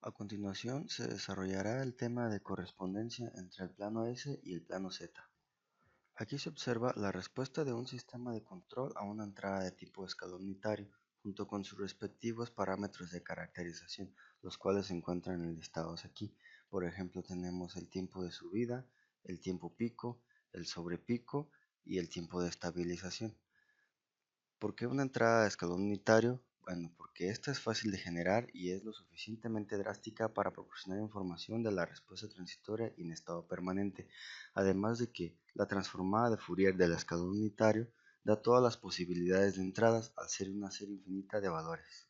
A continuación se desarrollará el tema de correspondencia entre el plano S y el plano Z. Aquí se observa la respuesta de un sistema de control a una entrada de tipo escalón unitario, junto con sus respectivos parámetros de caracterización, los cuales se encuentran enlistados aquí. Por ejemplo, tenemos el tiempo de subida, el tiempo pico, el sobrepico y el tiempo de estabilización. ¿Por qué una entrada de escalón unitario? Bueno, porque esta es fácil de generar y es lo suficientemente drástica para proporcionar información de la respuesta transitoria y en estado permanente, además de que la transformada de Fourier del escalón unitario da todas las posibilidades de entradas al ser una serie infinita de valores.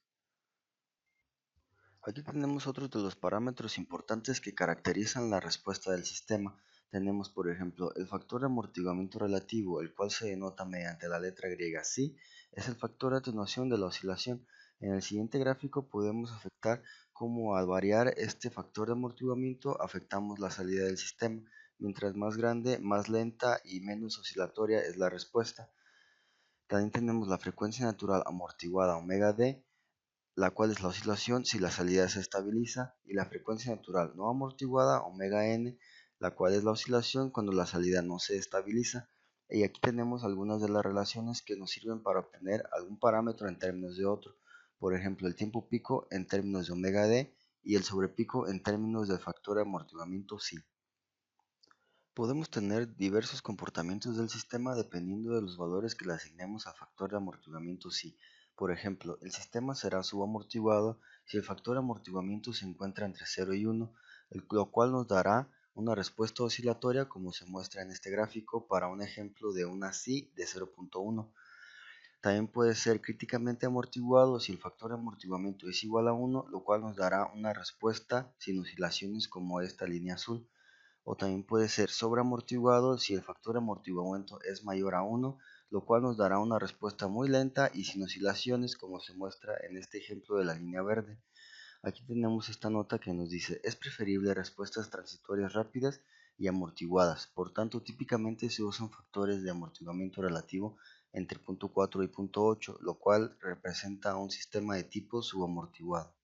Aquí tenemos otros de los parámetros importantes que caracterizan la respuesta del sistema. Tenemos, por ejemplo, el factor de amortiguamiento relativo, el cual se denota mediante la letra griega psi, es el factor de atenuación de la oscilación. En el siguiente gráfico podemos afectar cómo al variar este factor de amortiguamiento afectamos la salida del sistema. Mientras más grande, más lenta y menos oscilatoria es la respuesta. También tenemos la frecuencia natural amortiguada omega d, la cual es la oscilación si la salida se estabiliza, y la frecuencia natural no amortiguada omega n, la cual es la oscilación cuando la salida no se estabiliza. Y aquí tenemos algunas de las relaciones que nos sirven para obtener algún parámetro en términos de otro. Por ejemplo, el tiempo pico en términos de omega d y el sobrepico en términos del factor de amortiguamiento psi. Podemos tener diversos comportamientos del sistema dependiendo de los valores que le asignemos al factor de amortiguamiento psi. Por ejemplo, el sistema será subamortiguado si el factor de amortiguamiento se encuentra entre 0 y 1, lo cual nos dará una respuesta oscilatoria como se muestra en este gráfico para un ejemplo de una psi de 0.1. También puede ser críticamente amortiguado si el factor de amortiguamiento es igual a 1, lo cual nos dará una respuesta sin oscilaciones como esta línea azul. O también puede ser sobreamortiguado si el factor de amortiguamiento es mayor a 1, lo cual nos dará una respuesta muy lenta y sin oscilaciones como se muestra en este ejemplo de la línea verde. Aquí tenemos esta nota que nos dice: es preferible respuestas transitorias rápidas y amortiguadas, por tanto típicamente se usan factores de amortiguamiento relativo entre 0.4 y 0.8, lo cual representa un sistema de tipo subamortiguado.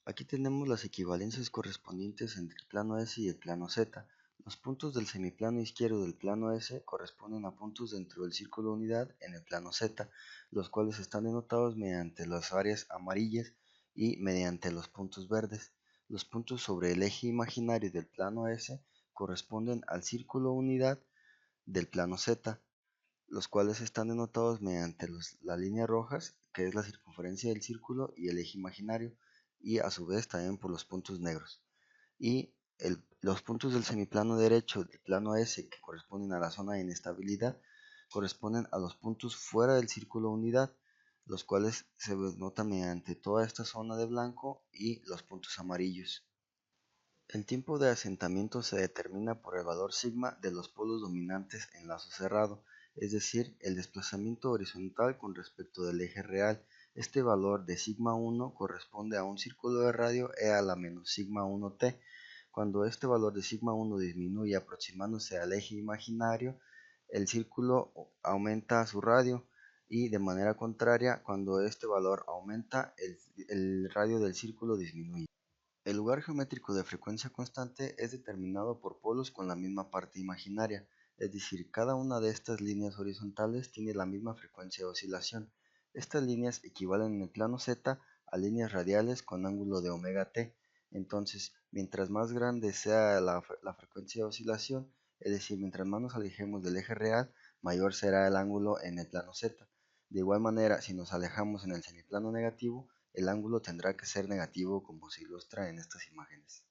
Aquí tenemos las equivalencias correspondientes entre el plano S y el plano Z. Los puntos del semiplano izquierdo del plano S corresponden a puntos dentro del círculo unidad en el plano Z, los cuales están denotados mediante las áreas amarillas y mediante los puntos verdes. Los puntos sobre el eje imaginario del plano S corresponden al círculo unidad del plano Z, los cuales están denotados mediante las líneas rojas, que es la circunferencia del círculo y el eje imaginario, y a su vez también por los puntos negros. Y los puntos del semiplano derecho del plano S, que corresponden a la zona de inestabilidad, corresponden a los puntos fuera del círculo unidad, los cuales se denotan mediante toda esta zona de blanco y los puntos amarillos. El tiempo de asentamiento se determina por el valor sigma de los polos dominantes en lazo cerrado, es decir, el desplazamiento horizontal con respecto del eje real. Este valor de sigma 1 corresponde a un círculo de radio e a la menos sigma 1t. Cuando este valor de sigma 1 disminuye aproximándose al eje imaginario, el círculo aumenta su radio, y de manera contraria, cuando este valor aumenta, el radio del círculo disminuye. El lugar geométrico de frecuencia constante es determinado por polos con la misma parte imaginaria, es decir, cada una de estas líneas horizontales tiene la misma frecuencia de oscilación. Estas líneas equivalen en el plano Z a líneas radiales con ángulo de omega t. Entonces, mientras más grande sea la frecuencia de oscilación, es decir, mientras más nos alejemos del eje real, mayor será el ángulo en el plano Z. De igual manera, si nos alejamos en el semiplano negativo, el ángulo tendrá que ser negativo como se ilustra en estas imágenes.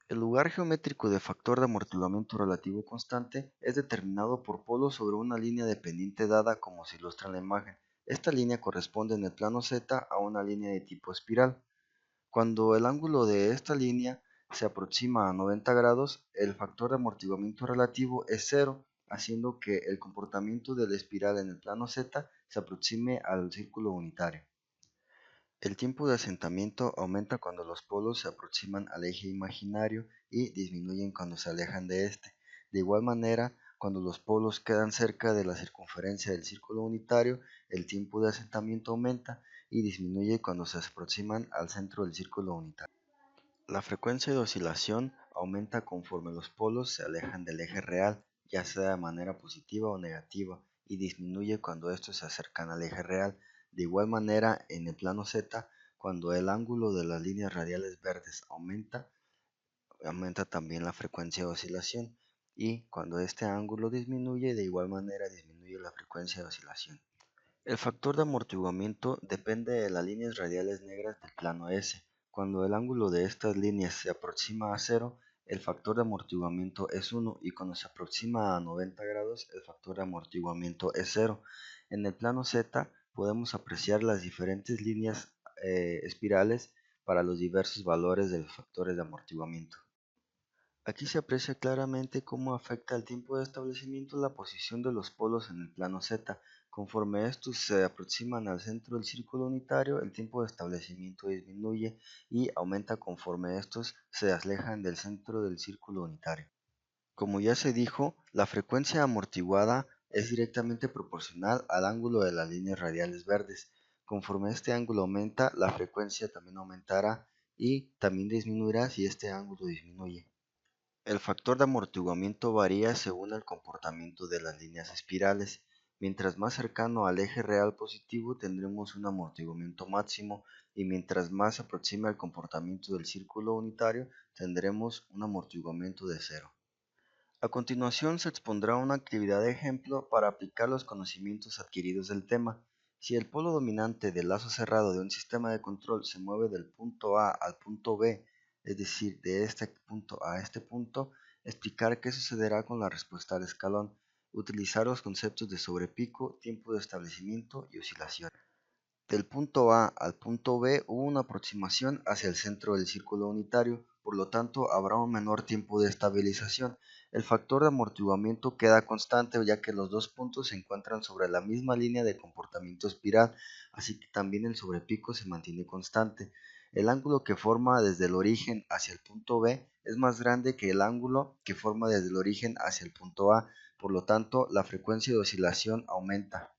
El lugar geométrico de factor de amortiguamiento relativo constante es determinado por polos sobre una línea de pendiente dada como se ilustra en la imagen. Esta línea corresponde en el plano Z a una línea de tipo espiral. Cuando el ángulo de esta línea se aproxima a 90 grados, el factor de amortiguamiento relativo es cero, haciendo que el comportamiento de la espiral en el plano Z se aproxime al círculo unitario. El tiempo de asentamiento aumenta cuando los polos se aproximan al eje imaginario y disminuyen cuando se alejan de este. De igual manera, cuando los polos quedan cerca de la circunferencia del círculo unitario, el tiempo de asentamiento aumenta, y disminuye cuando se aproximan al centro del círculo unitario. La frecuencia de oscilación aumenta conforme los polos se alejan del eje real, ya sea de manera positiva o negativa, y disminuye cuando estos se acercan al eje real. De igual manera, en el plano Z, cuando el ángulo de las líneas radiales verdes aumenta también la frecuencia de oscilación, y cuando este ángulo disminuye, de igual manera disminuye la frecuencia de oscilación. El factor de amortiguamiento depende de las líneas radiales negras del plano S. Cuando el ángulo de estas líneas se aproxima a 0, el factor de amortiguamiento es 1, y cuando se aproxima a 90 grados, el factor de amortiguamiento es 0. En el plano Z podemos apreciar las diferentes líneas espirales para los diversos valores de los factores de amortiguamiento. Aquí se aprecia claramente cómo afecta el tiempo de establecimiento la posición de los polos en el plano Z. Conforme estos se aproximan al centro del círculo unitario, el tiempo de establecimiento disminuye y aumenta conforme estos se alejan del centro del círculo unitario. Como ya se dijo, la frecuencia amortiguada es directamente proporcional al ángulo de las líneas radiales verdes. Conforme este ángulo aumenta, la frecuencia también aumentará y también disminuirá si este ángulo disminuye. El factor de amortiguamiento varía según el comportamiento de las líneas espirales. Mientras más cercano al eje real positivo tendremos un amortiguamiento máximo, y mientras más se aproxime al comportamiento del círculo unitario tendremos un amortiguamiento de 0. A continuación se expondrá una actividad de ejemplo para aplicar los conocimientos adquiridos del tema. Si el polo dominante del lazo cerrado de un sistema de control se mueve del punto A al punto B, es decir, de este punto a este punto, explicar qué sucederá con la respuesta al escalón, utilizar los conceptos de sobrepico, tiempo de establecimiento y oscilación. Del punto A al punto B hubo una aproximación hacia el centro del círculo unitario, por lo tanto habrá un menor tiempo de estabilización. El factor de amortiguamiento queda constante, ya que los dos puntos se encuentran sobre la misma línea de comportamiento espiral, así que también el sobrepico se mantiene constante. El ángulo que forma desde el origen hacia el punto B es más grande que el ángulo que forma desde el origen hacia el punto A, por lo tanto la frecuencia de oscilación aumenta.